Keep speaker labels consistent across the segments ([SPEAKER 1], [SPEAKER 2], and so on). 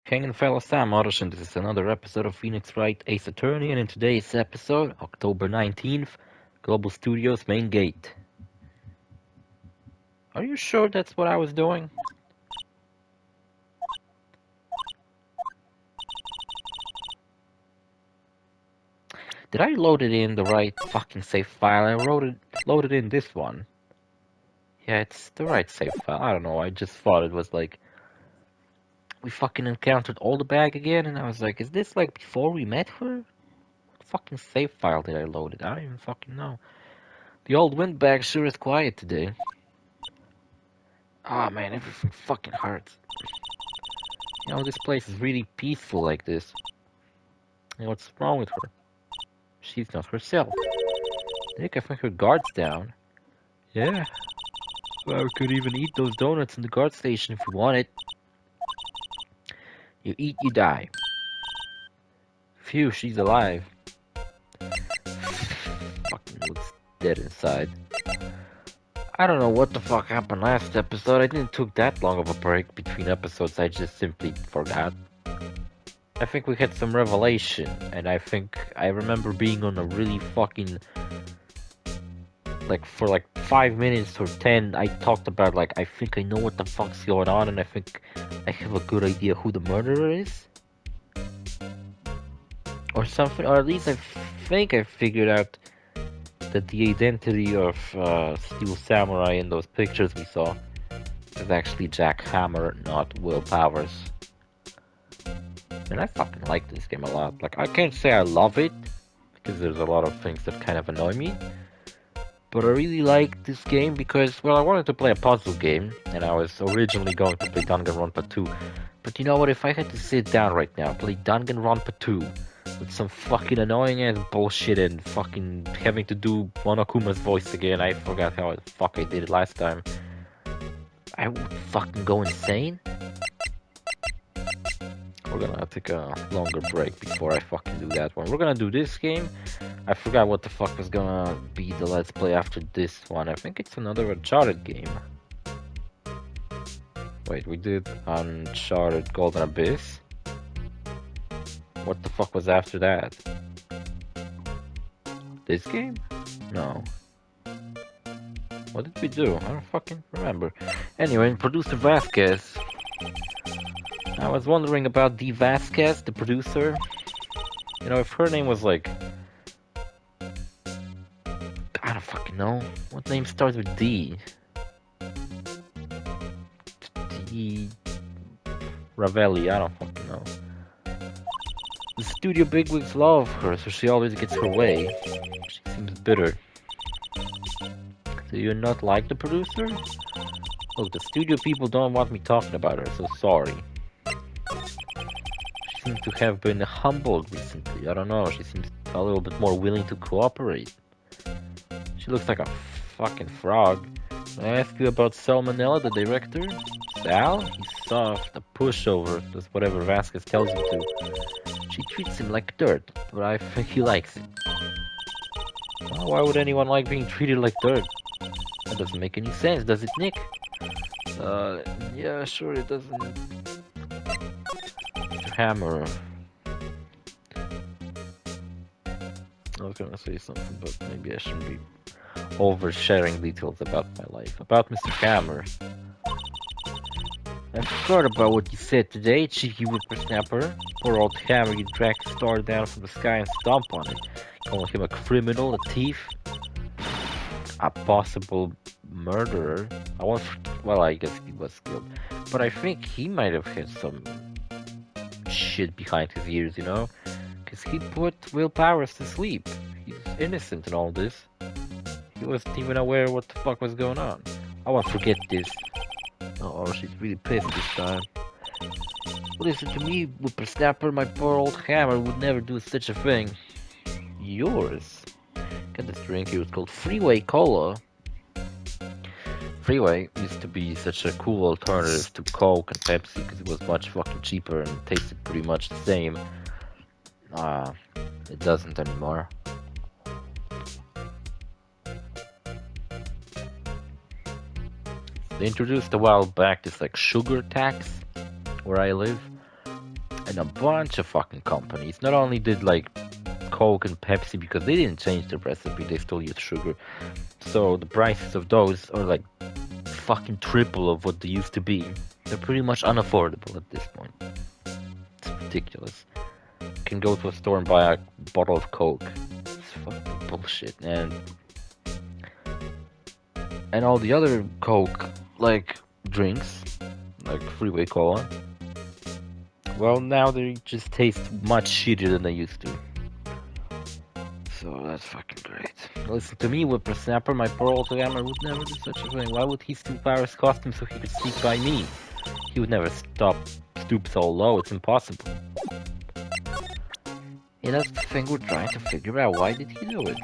[SPEAKER 1] Hanging fellow Sam OrosZ, and this is another episode of Phoenix Wright Ace Attorney, and in today's episode, October 19th, Global Studios main gate. Are you sure that's what I was doing? Did I load it in the right fucking save file? I loaded in this one. Yeah, it's the right save file. I don't know, I just thought it was like, we fucking encountered all the bag again, and I was like, is this like before we met her? What fucking save file did I load it? I don't even fucking know. The old windbag sure is quiet today. Ah, man, everything fucking hurts. You know, this place is really peaceful like this. You know, what's wrong with her? She's not herself. Nick, I think her guard's down. Yeah. Well, we could even eat those donuts in the guard station if we wanted. You eat, you die. Phew, she's alive. Fucking looks dead inside. I don't know what the fuck happened last episode. I didn't took that long of a break between episodes. I just simply forgot. I think we had some revelation, and I think I remember being on a really fucking, like, for like 5 minutes or 10, I talked about, like, I think I know what the fuck's going on, and I think I have a good idea who the murderer is. Or something, or at least I think I figured out that the identity of Steel Samurai in those pictures we saw is actually Jack Hammer, not Will Powers. And I fucking like this game a lot. Like, I can't say I love it, because there's a lot of things that kind of annoy me. But I really like this game because, well, I wanted to play a puzzle game, and I was originally going to play Danganronpa 2. But you know what, if I had to sit down right now, play Danganronpa 2, with some fucking annoying ass bullshit and fucking having to do Monokuma's voice again, I forgot how the fuck I did it last time, I would fucking go insane. We're gonna take a longer break before I fucking do that one. We're gonna do this game. I forgot what the fuck was gonna be the let's play after this one. I think it's another Uncharted game. Wait, we did Uncharted Golden Abyss? What the fuck was after that? This game? No. What did we do? I don't fucking remember. Anyway, producer Vasquez. I was wondering about Dee Vasquez, the producer. You know, if her name was like, I don't fucking know. What name starts with D? D. Ravelli, I don't fucking know. The studio bigwigs love her, so she always gets her way. She seems bitter. Do you not like the producer? Look, the studio people don't want me talking about her, so sorry. She seems to have been humbled recently. I don't know, she seems a little bit more willing to cooperate. She looks like a fucking frog. Can I ask you about Salmonella, the director? Sal? He's soft, a pushover, does whatever Vasquez tells him to. She treats him like dirt, but I think he likes it. Well, why would anyone like being treated like dirt? That doesn't make any sense, does it, Nick? Yeah, sure it doesn't. Mr. Hammer. I was gonna say something, but maybe I shouldn't be oversharing details about my life. About Mr. Hammer. I forgot about what you said today, cheeky whippersnapper. Poor old Hammer, you dragged the star down from the sky and stomp on it. Calling him a criminal, a thief, a possible murderer. Well, I guess he was killed. But I think he might have had some shit behind his ears, you know? Because he put Will Powers to sleep. He's innocent in all this. He wasn't even aware what the fuck was going on. I won't forget this. Oh, she's really pissed this time. Listen to me, whippersnapper. My poor old Hammer would never do such a thing. Yours? Get this drink here. It's called Freeway Cola. Freeway used to be such a cool alternative to Coke and Pepsi because it was much fucking cheaper and tasted pretty much the same. It doesn't anymore. They introduced a while back this like sugar tax where I live. and a bunch of fucking companies. Not only did like Coke and Pepsi, because they didn't change the recipe, they still use sugar. So the prices of those are like fucking triple of what they used to be. They're pretty much unaffordable at this point. It's ridiculous. You can go to a store and buy a bottle of Coke. It's fucking bullshit. And all the other Coke, like drinks, like Freeway Cola, well, now they just taste much shittier than they used to. So that's fucking great. Listen to me, Whippersnapper, my poor old gamer would never do such a thing. Why would he steal Power's costume so he could sneak by me? He would never stoop so low, it's impossible. Yeah, that's the thing we're trying to figure out. Why did he do it?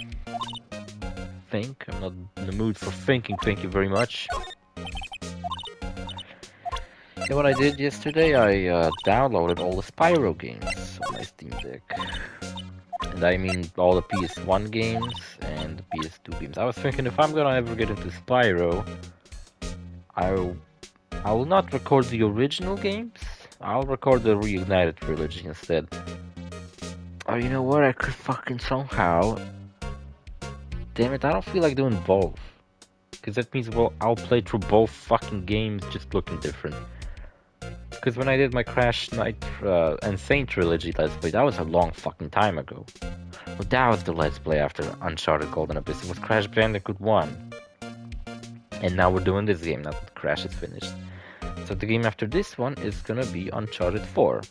[SPEAKER 1] Think? I'm not in the mood for thinking, thank you very much. Yeah, what I did yesterday, I downloaded all the Spyro games on my Steam Deck. And I mean all the PS1 games and the PS2 games. I was thinking if I'm gonna ever get into Spyro, I will not record the original games, I'll record the Reignited trilogy instead. Oh, you know what, I could fucking somehow... Damn it, I don't feel like doing both. Because that means, well, I'll play through both fucking games just looking different. Because when I did my Crash Insane trilogy Let's Play, that was a long fucking time ago. Well, that was the Let's Play after Uncharted Golden Abyss. It was Crash Bandicoot 1. And now we're doing this game, now that Crash is finished. So the game after this one is gonna be Uncharted 4.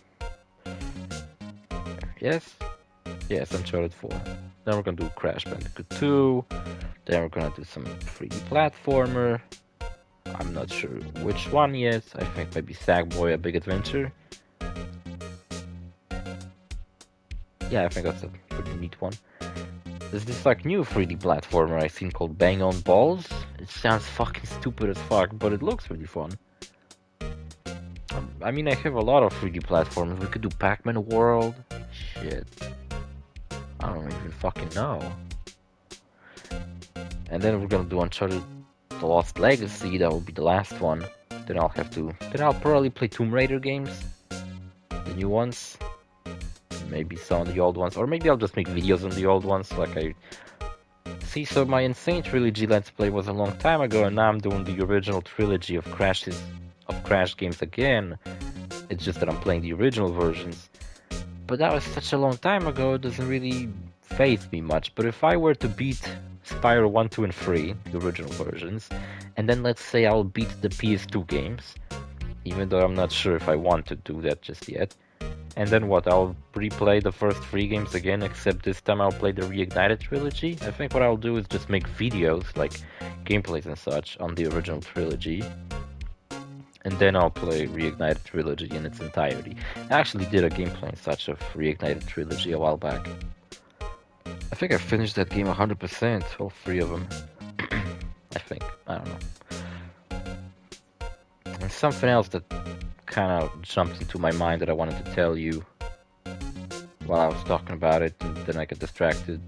[SPEAKER 1] Yes? Yes, Uncharted 4. Then we're gonna do Crash Bandicoot 2. Then we're gonna do some 3D platformer. I'm not sure which one yet. I think maybe Sackboy: A Big Adventure. Yeah, I think that's a pretty neat one. There's this like new 3D platformer I've seen called Bang on Balls. It sounds fucking stupid as fuck, but it looks really fun. I mean, I have a lot of 3D platformers. We could do Pac-Man World. Shit. I don't even fucking know. And then we're gonna do Uncharted The Lost Legacy. That will be the last one. Then I'll probably play Tomb Raider games. The new ones. Maybe some of the old ones. Or maybe I'll just make videos on the old ones like I... See, so my Insane Trilogy Let's Play was a long time ago, and now I'm doing the original trilogy of Crash games again. It's just that I'm playing the original versions. But that was such a long time ago, it doesn't really faze me much. But if I were to beat Spyro 1, 2, and 3, the original versions, and then let's say I'll beat the PS2 games, even though I'm not sure if I want to do that just yet, and then what, I'll replay the first 3 games again, except this time I'll play the Reignited trilogy? I think what I'll do is just make videos, like gameplays and such, on the original trilogy. And then I'll play Reignited trilogy in its entirety. I actually did a gameplay and such of Reignited trilogy a while back. I think I finished that game 100%, all 3 of them. I think, I don't know. And something else that kind of jumped into my mind that I wanted to tell you while I was talking about it, and then I got distracted.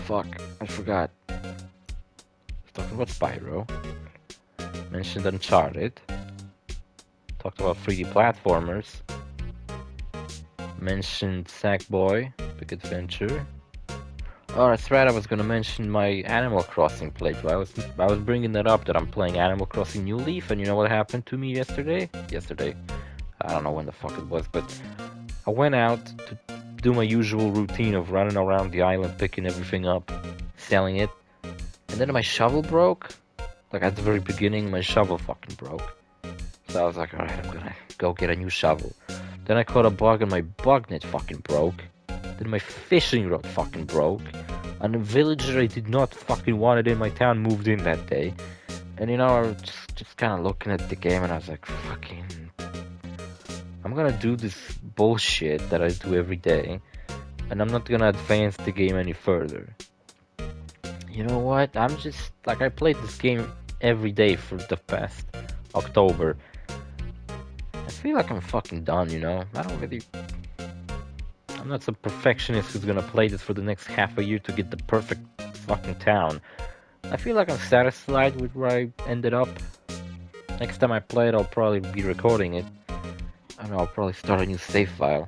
[SPEAKER 1] Fuck, I forgot. I was talking about Spyro. Mentioned Uncharted. Talked about 3D platformers. Mentioned Sackboy: Big Adventure. Oh, that's right, I was gonna mention my Animal Crossing playthrough. I was bringing that up, that I'm playing Animal Crossing New Leaf, and you know what happened to me yesterday? I don't know when the fuck it was, but I went out to do my usual routine of running around the island, picking everything up, selling it, and then my shovel broke. Like at the very beginning, my shovel fucking broke. So I was like, alright, I'm gonna go get a new shovel. Then I caught a bug and my bug net fucking broke. Then my fishing rod fucking broke. And a villager I did not fucking want it in my town moved in that day. And you know, I was just kind of looking at the game and I was like, fucking... I'm gonna do this bullshit that I do every day. And I'm not gonna advance the game any further. You know what? I'm just... Like, I played this game every day for the past October. I feel like I'm fucking done, you know? I don't really... I'm not some perfectionist who's gonna play this for the next half a year to get the perfect fucking town. I feel like I'm satisfied with where I ended up. Next time I play it, I'll probably be recording it. don't know, I'll probably start a new save file.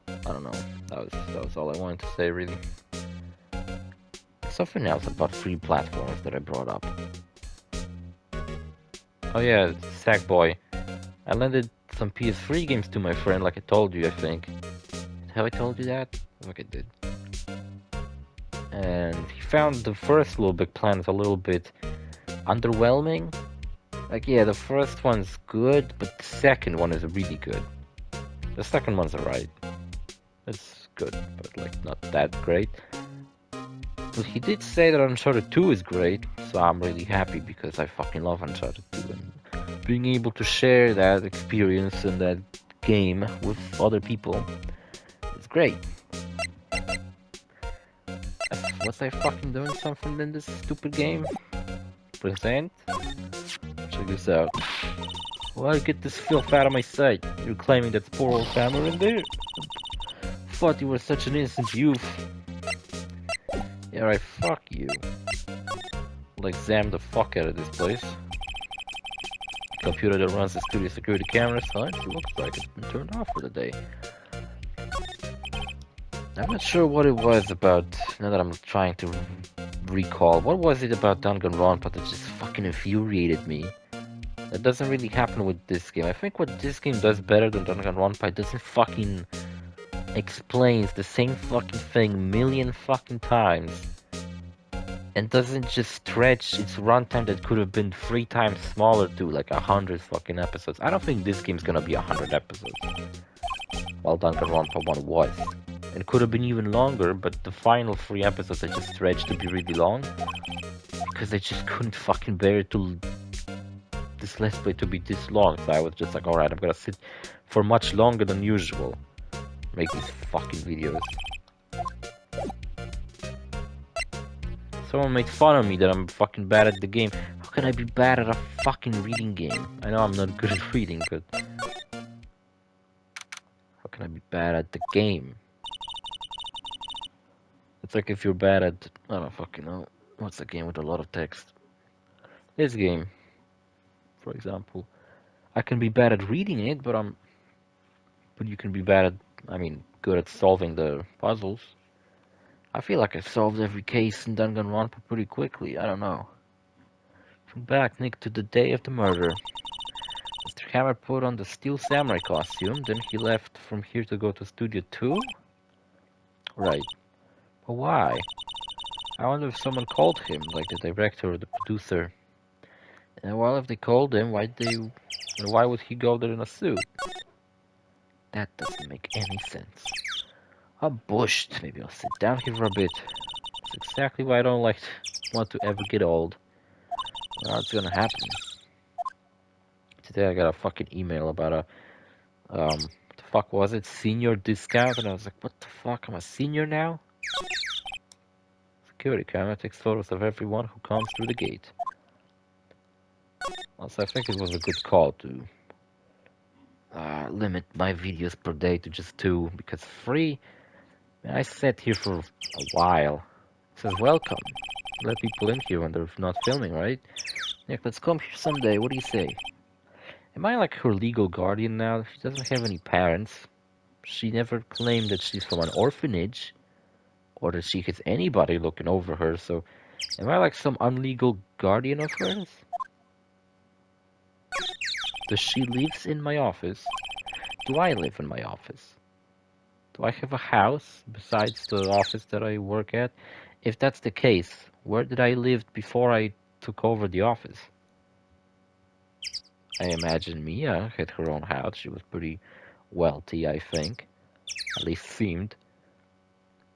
[SPEAKER 1] I don't know. That was all I wanted to say, really. Something else about free platforms that I brought up. Oh yeah, Sackboy. I lended some PS3 games to my friend, like I told you, I think. Have I told you that? I think I did. And he found the first Little Big Planet a little bit underwhelming. Like, yeah, the first one's good, but the second one is really good. The second one's alright. It's good, but like not that great. But he did say that Uncharted 2 is great, so I'm really happy because I fucking love Uncharted 2. And being able to share that experience and that game with other people is great. Was I fucking doing something in this stupid game? Present? Check this out. Well, get this filth out of my sight. You're claiming that's poor old Hammer in there? Thought you were such an innocent youth. Yeah, right, fuck you. I'll examine the fuck out of this place. Computer that runs the studio security cameras, huh? It looks like it's been turned off for the day. I'm not sure what it was about, now that I'm trying to recall. What was it about Danganronpa that just fucking infuriated me? That doesn't really happen with this game. I think what this game does better than Danganronpa, it doesn't fucking explains the same fucking thing million fucking times. And doesn't just stretch its runtime that could have been 3 times smaller to like 100 fucking episodes. I don't think this game's gonna be 100 episodes. While Danganronpa 1 was. It could have been even longer, but the final 3 episodes I just stretched to be really long. Because I just couldn't fucking bear to this Let's Play to be this long. So I was just like, alright, I'm gonna sit for much longer than usual. Make these fucking videos. Someone made fun of me that I'm fucking bad at the game. How can I be bad at a fucking reading game? I know I'm not good at reading, but... How can I be bad at the game? It's like if you're bad at... I don't fucking know. What's the game with a lot of text? This game, for example. I can be bad at reading it, but But you can be bad at... I mean, good at solving the puzzles. I feel like I solved every case in Danganronpa pretty quickly. I don't know. From back, Nick, to the day of the murder. Mr. Hammer put on the Steel Samurai costume, then he left from here to go to Studio 2? Right. But why? I wonder if someone called him, like the director or the producer. And well, if they called him, why would he go there in a suit? That doesn't make any sense. I'm bushed. Maybe I'll sit down here for a bit. That's exactly why I don't want to ever get old. Well, it's gonna happen. Today I got a fucking email about a, what the fuck was it? Senior discount? And I was like, what the fuck? I'm a senior now? Security camera takes photos of everyone who comes through the gate. Also, I think it was a good call to limit my videos per day to just 2, because 3, I sat here for a while. It says welcome. Let people in here when they're not filming, right? Nick, let's come here someday. What do you say? Am I like her legal guardian now? She doesn't have any parents. She never claimed that she's from an orphanage, or that she has anybody looking over her, so am I like some unlegal guardian of hers? Does she live in my office? Do I live in my office? Do I have a house besides the office that I work at? If that's the case, where did I live before I took over the office? I imagine Mia had her own house. She was pretty wealthy, I think. At least seemed.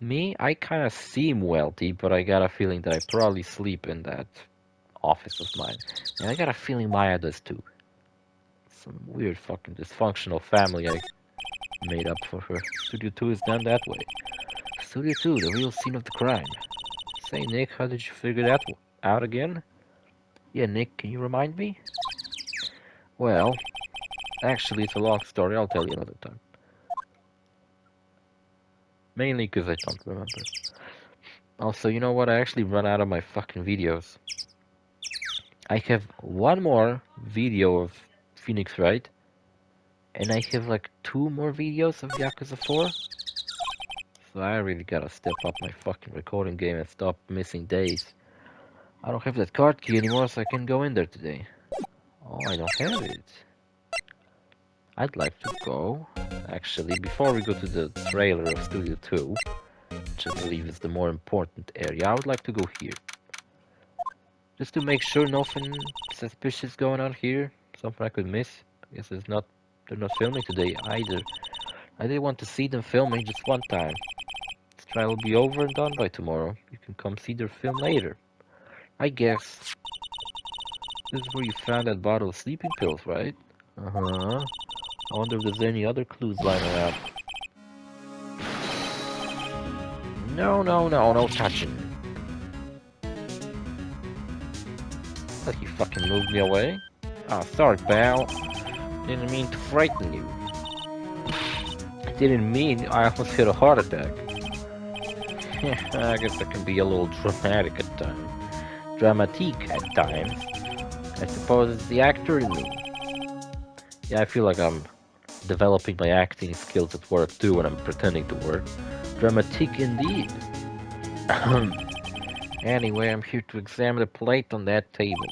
[SPEAKER 1] Me, I kind of seem wealthy, but I got a feeling that I probably sleep in that office of mine. And I got a feeling Maya does too. Some weird fucking dysfunctional family I made up for her. Studio 2 is done that way. Studio 2, the real scene of the crime. Say, Nick, how did you figure that out again? Yeah, Nick, can you remind me? Well, actually, it's a long story. I'll tell you another time. Mainly because I don't remember. Also, you know what? I actually run out of my fucking videos. I have one more video of Phoenix Wright. And I have like 2 more videos of Yakuza 4. So I really gotta step up my fucking recording game and stop missing days. I don't have that card key anymore, so I can go in there today. Oh, I don't have it. I'd like to go. Actually, before we go to the trailer of Studio 2, which I believe is the more important area, I would like to go here. Just to make sure nothing suspicious going on here. Something I could miss. I guess they're not filming today either. I did want to see them filming just one time. This trial will be over and done by tomorrow. You can come see their film later. I guess. This is where you found that bottle of sleeping pills, right? Uh-huh. I wonder if there's any other clues lying around. No touching. Like you fucking moved me away? Oh, sorry, pal. Didn't mean to frighten you. Didn't mean I almost hit a heart attack. I guess I can be a little dramatic at times. Dramatique at times. I suppose it's the actor in me. Yeah, I feel like I'm developing my acting skills at work too when I'm pretending to work. Dramatique indeed. Anyway, I'm here to examine the plate on that table.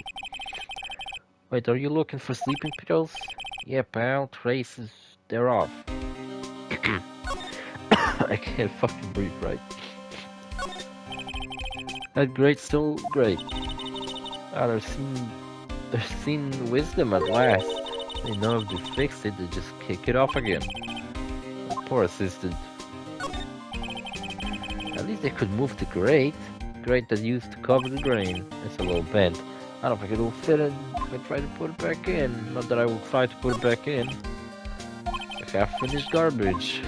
[SPEAKER 1] Wait, are you looking for sleeping pills? Yeah, pal, traces, they're off. I can't fucking breathe right. That great, still great. Ah, they're seen wisdom at last. They know if they fix it, they just kick it off again. That poor assistant. At least they could move the grate. Grate that used to cover the grain. It's a little bent. I don't think it will fit in if I try to put it back in. Not that I will try to put it back in. It's like half-finished garbage.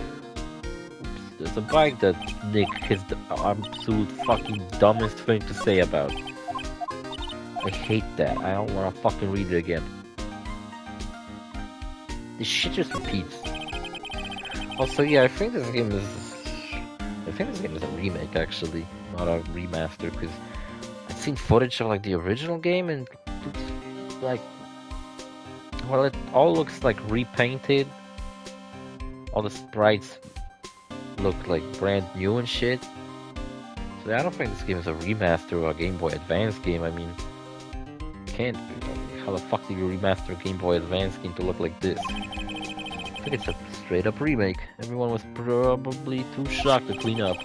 [SPEAKER 1] Oops, there's a bike that Nick is the absolute fucking dumbest thing to say about. I hate that. I don't want to fucking read it again. This shit just repeats. Also, yeah, I think this game is a remake, actually, not a remaster, because I've seen footage of, like, the original game, and it looks like, well, it all looks, like, repainted. All the sprites look, like, brand new and shit. So I don't think this game is a remaster or a Game Boy Advance game. I mean, can't be. I mean, how the fuck do you remaster a Game Boy Advance game to look like this? I think it's a straight up remake. Everyone was probably too shocked to clean up.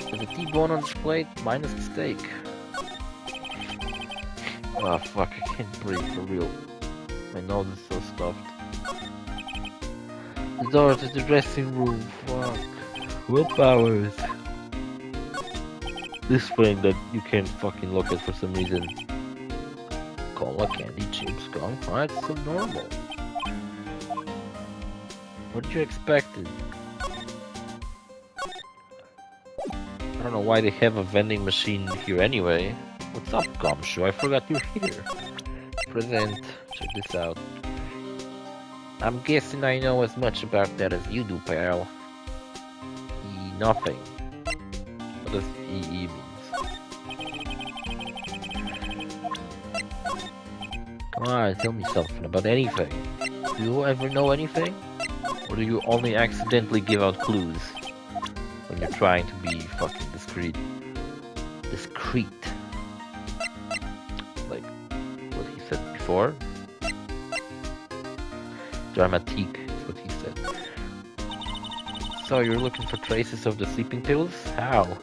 [SPEAKER 1] There's a T-bone on this plate, minus the steak. Oh fuck, I can't breathe for real. My nose is so stuffed. The door to the dressing room, fuck. Willpowers. This thing that you can't fucking look at for some reason. Cola, candy, chips, gum. Oh, it's so normal. What did you expect? I don't know why they have a vending machine here anyway. What's up, Gumshoe? I forgot you're here. Present. Check this out. I'm guessing I know as much about that as you do, pal. Nothing. What does EE means? Come on, tell me something about anything. Do you ever know anything? Or do you only accidentally give out clues when you're trying to be fucking discreet? Discreet. Like what he said before. Dramatique is what he said. So you're looking for traces of the sleeping pills? How?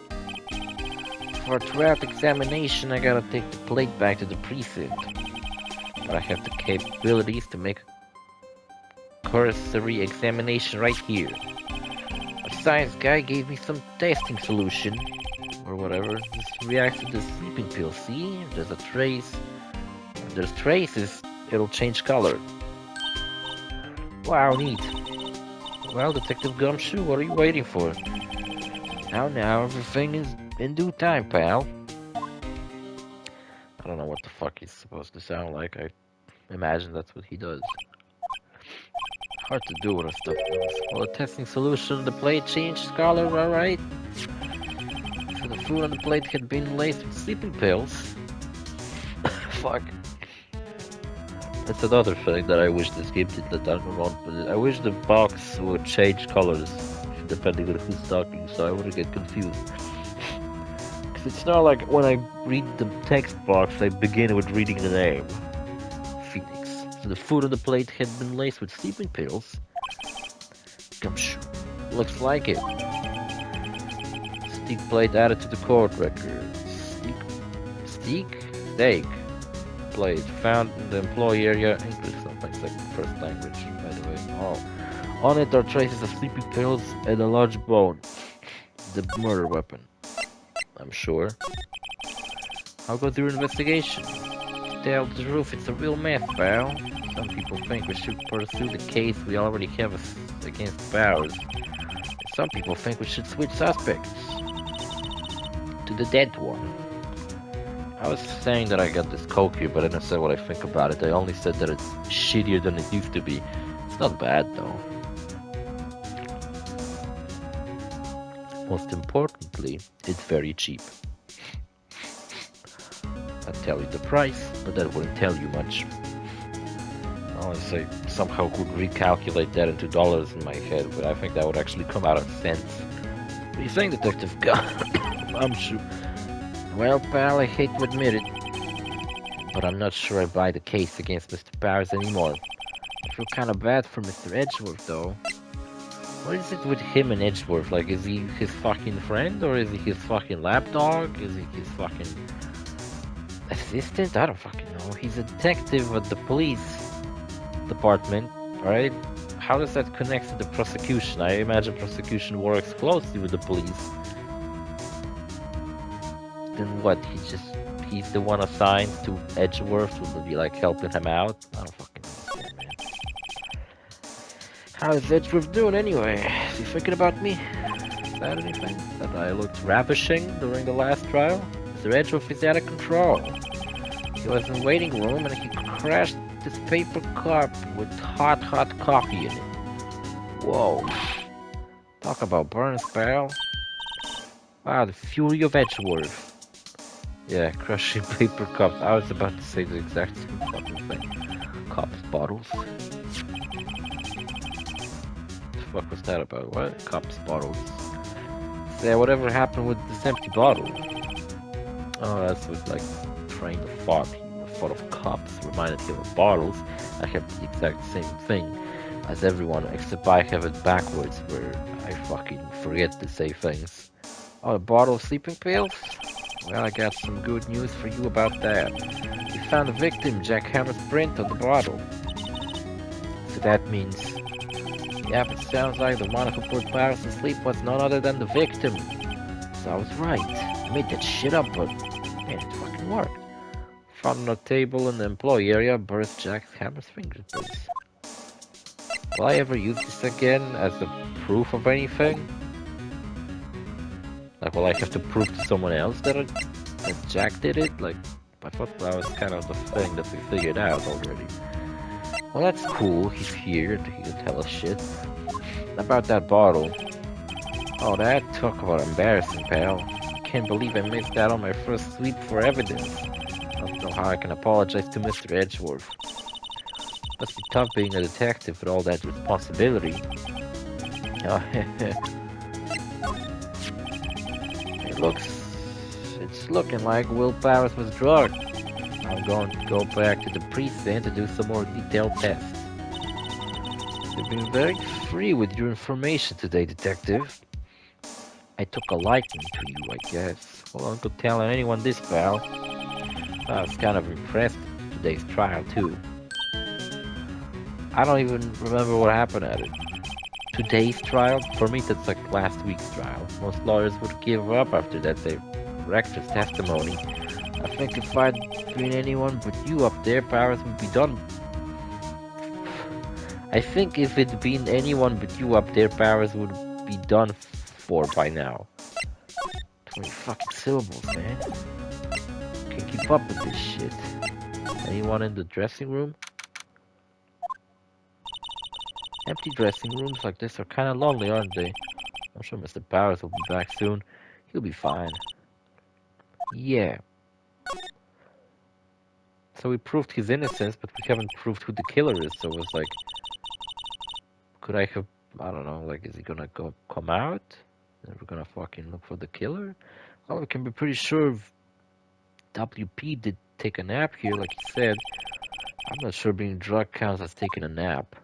[SPEAKER 1] For a throughout examination, I gotta take the plate back to the precinct. But I have the capabilities to make a cursory examination right here. A science guy gave me some testing solution, or whatever. This reacts to the sleeping pill. See? If there's a trace. If there's traces, it'll change color. Wow, neat. Well, Detective Gumshoe, what are you waiting for? Now, everything is in due time, pal. I don't know what the fuck he's supposed to sound like. I imagine that's what he does. Hard to do with stuff else. Well, a testing solution, the plate changed color, alright? So the food on the plate had been laced with sleeping pills. Fuck. That's another thing that I wish this game did that I don't want, but I wish the box would change colors depending on who's talking, so I wouldn't get confused. Because it's not like when I read the text box, I begin with reading the name. Phoenix. So the food on the plate had been laced with sleeping pills. Gumshoe. Looks like it. Steak plate added to the court record. Steak plate found in the employee area. English, something like first language, by the way. Oh. On it are traces of sleeping pills and a large bone. The murder weapon, I'm sure. I'll go through investigation. To tell the truth, it's a real mess, pal. Some people think we should pursue the case we already have against Bowers. Some people think we should switch suspects to the dead one. I was saying that I got this coke here, but I didn't say what I think about it. I only said that it's shittier than it used to be. It's not bad, though. Most importantly, it's very cheap. I'd tell you the price, but that wouldn't tell you much. Unless I somehow could recalculate that into dollars in my head, but I think that would actually come out of cents. What are you saying, Detective Gunn? I'm sure. Well, pal, I hate to admit it, but I'm not sure I buy the case against Mr. Powers anymore. I feel kinda bad for Mr. Edgeworth, though. What is it with him and Edgeworth? Like, is he his fucking friend, or is he his fucking lapdog? Is he his fucking assistant? I don't fucking know. He's a detective at the police department, right? How does that connect to the prosecution? I imagine prosecution works closely with the police. Then what? He's the one assigned to Edgeworth who will be like helping him out? I don't fucking understand, man. How is Edgeworth doing anyway? Is he thinking about me? Is that anything? That I looked ravishing during the last trial? Mr. Edgeworth is out of control. He was in the waiting room and he crashed this paper cup with hot coffee in it. Whoa. Talk about burns, pal. Wow, the fury of Edgeworth. Yeah, crushing paper cups. I was about to say the exact same fucking thing. Cups, bottles. What the fuck was that about? What? Cups, bottles. Yeah, whatever happened with this empty bottle? Oh, that's with like train of thought. The thought of cups reminded him of bottles. I have the exact same thing as everyone, except I have it backwards, where I fucking forget to say things. Oh, a bottle of sleeping pills? Well, I got some good news for you about that. We found the victim, Jack Hammer's print on the bottle. So that means... Yep, it sounds like the one who put Paris to sleep was none other than the victim. So I was right. I made that shit up, but... man, it fucking worked. Found on a table in the employee area, birth Jack Hammer's fingerprints. Will I ever use this again as a proof of anything? Like, will I have to prove to someone else that Jack did it? Like, I thought that was kind of the thing that we figured out already. Well, that's cool. He's here. He can tell us shit. About that bottle. Oh, that? Talk about embarrassing, pal. I can't believe I missed out on my first sweep for evidence. I don't know how I can apologize to Mr. Edgeworth. Must be tough being a detective with all that responsibility. Oh, It's looking like Will Powers was drugged. I'm going to go back to the precinct to do some more detailed tests. You've been very free with your information today, Detective. I took a liking to you, I guess. Well, I'm not telling anyone this, pal. I was kind of impressed with today's trial, too. I don't even remember what happened at it. Today's trial? For me, that's like last week's trial. Most lawyers would give up after that. They wrecked his testimony. I think if I'd been anyone but you up there, Powers would be done. I think if it'd been anyone but you up there, Powers would be done for by now. 20 fucking syllables, man. Can't keep up with this shit. Anyone in the dressing room? Empty dressing rooms like this are kinda lonely, aren't they? I'm sure Mr. Powers will be back soon. He'll be fine. Yeah. So we proved his innocence, but we haven't proved who the killer is. So it was like, could I have? I don't know. Like, is he gonna come out? And we're gonna fucking look for the killer? Well, we can be pretty sure if WP did take a nap here, like he said. I'm not sure being drunk counts as taking a nap.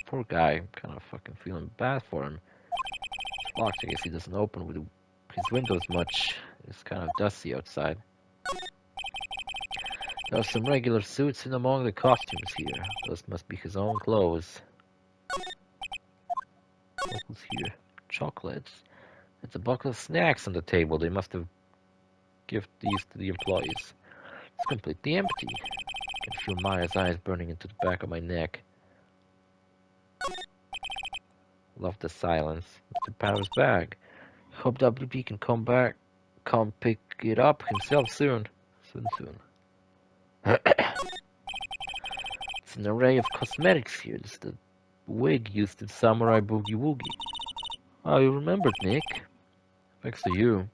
[SPEAKER 1] Poor guy. I'm kind of fucking feeling bad for him. It's locked. I guess he doesn't open with his windows much. It's kind of dusty outside. There are some regular suits in among the costumes here. Those must be his own clothes. What's here? Chocolates. There's a bucket of snacks on the table. They must have given these to the employees. It's completely empty. I can feel Maya's eyes burning into the back of my neck. Love the silence. Mr. Powers' bag. Hope WP can come pick it up himself soon. Soon. It's an array of cosmetics here. It's the wig used in Samurai Boogie Woogie. Oh, you remembered, Nick. Thanks to you.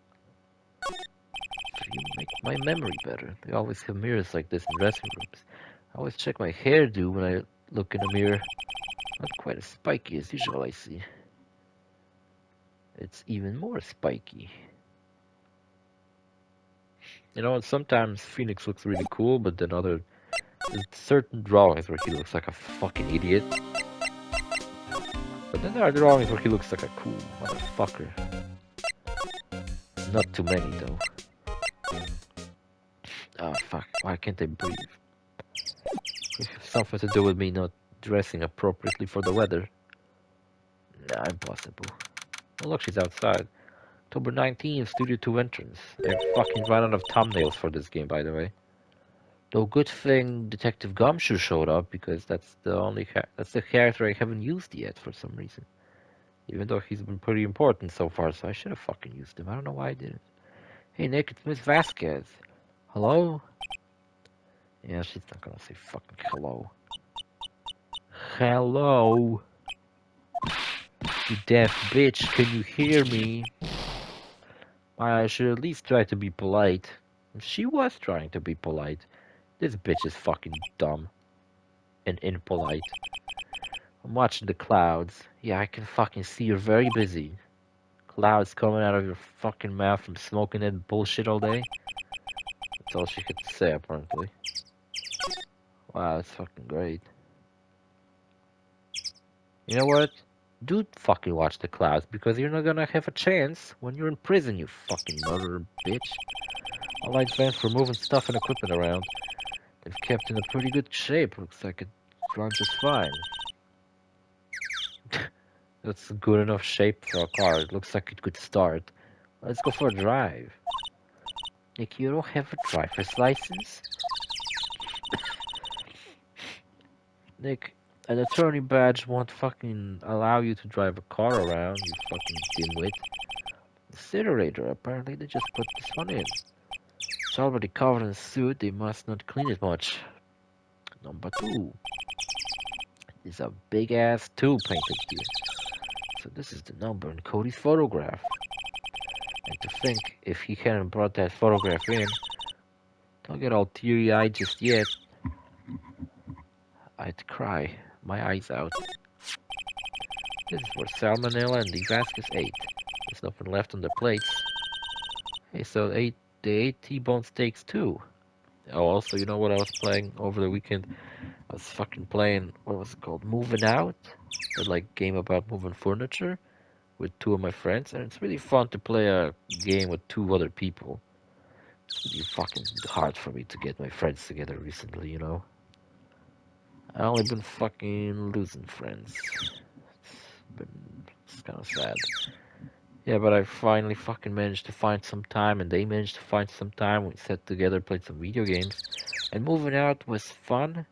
[SPEAKER 1] You make my memory better. They always have mirrors like this in dressing rooms. I always check my hairdo when I look in a mirror. Not quite as spiky as usual, I see. It's even more spiky. You know, sometimes Phoenix looks really cool, but then there's certain drawings where he looks like a fucking idiot. But then there are drawings where he looks like a cool motherfucker. Not too many, though. Oh, fuck. Why can't I breathe? It has something to do with me not dressing appropriately for the weather. Nah, impossible. Oh, look, she's outside. October 19th, Studio 2 entrance. They fucking ran out of thumbnails for this game, by the way. Though good thing Detective Gumshoe showed up, because that's the character I haven't used yet for some reason. Even though he's been pretty important so far, so I should have fucking used him. I don't know why I didn't. Hey Nick, it's Miss Vasquez. Hello? Yeah, she's not gonna say fucking hello. Hello? You deaf bitch, can you hear me? I should at least try to be polite. She was trying to be polite. This bitch is fucking dumb. And impolite. I'm watching the clouds. Yeah, I can fucking see you're very busy. Clouds coming out of your fucking mouth from smoking that bullshit all day. That's all she could say, apparently. Wow, that's fucking great. You know what? Do fucking watch the clouds, because you're not gonna have a chance when you're in prison, you fucking murderer bitch. All my plans for moving stuff and equipment around. They've kept in a pretty good shape. Looks like it runs just fine. That's a good enough shape for a car. It looks like it could start. Let's go for a drive. Nick, you don't have a driver's license? Nick, an attorney badge won't fucking allow you to drive a car around, you fucking dimwit. Incinerator, apparently they just put this one in. It's already covered in soot, they must not clean it much. Number 2. There's a big ass 2 painted here. So this is the number in Cody's photograph. And to think, if he hadn't brought that photograph in, don't get all teary-eyed just yet. I'd cry, my eyes out. This is for Salmonella and the Vasquez ate. There's nothing left on the plates. Hey, so they ate T-bone steaks too. Oh, also, you know what I was playing over the weekend? I was fucking playing, what was it called? Moving Out? That like game about moving furniture with 2 of my friends, and it's really fun to play a game with 2 other people. It's really fucking hard for me to get my friends together recently, you know? I only been fucking losing friends. It's kind of sad. Yeah, but I finally fucking managed to find some time, and they managed to find some time. We sat together, played some video games, and Moving Out was fun,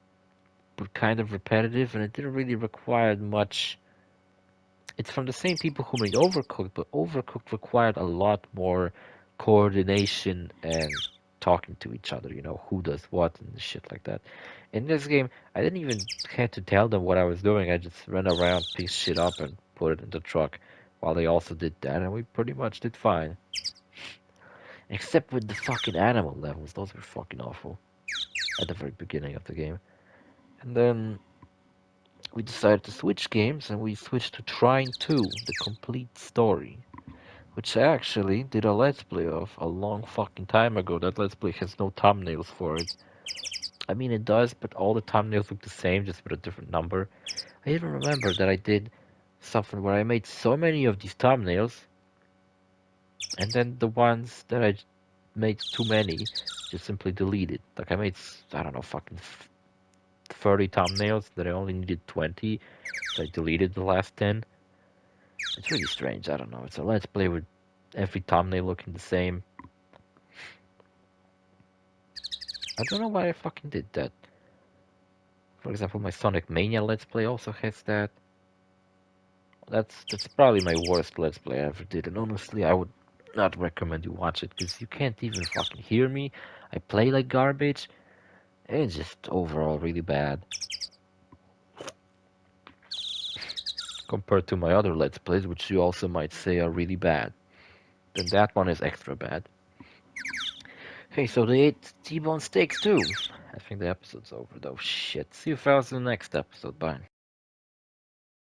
[SPEAKER 1] but kind of repetitive, and it didn't really require much. It's from the same people who made Overcooked, but Overcooked required a lot more coordination and talking to each other, you know, who does what and shit like that. In this game, I didn't even have to tell them what I was doing. I just ran around, picked shit up, and put it in the truck, while they also did that, and we pretty much did fine. Except with the fucking animal levels, those were fucking awful. at the very beginning of the game. And then we decided to switch games, and we switched to Trine 2, the complete story, which I actually did a Let's Play of a long fucking time ago. That Let's Play has no thumbnails for it. I mean, it does, but all the thumbnails look the same, just with a different number. I even remember that I did something where I made so many of these thumbnails, and then the ones that I made too many, just simply deleted. Like, I made, I don't know, fucking 30 thumbnails that I only needed 20, so I deleted the last 10. It's really strange, I don't know. It's a Let's Play with every thumbnail looking the same. I don't know why I fucking did that. For example, my Sonic Mania Let's Play also has that. That's probably my worst Let's Play I ever did, and honestly, I would not recommend you watch it, because you can't even fucking hear me. I play like garbage. It's just overall really bad. Compared to my other Let's Plays, which you also might say are really bad. Then that one is extra bad. Hey, so they ate T-bone steaks too. I think the episode's over though. Shit. See you fellas in the next episode. Bye.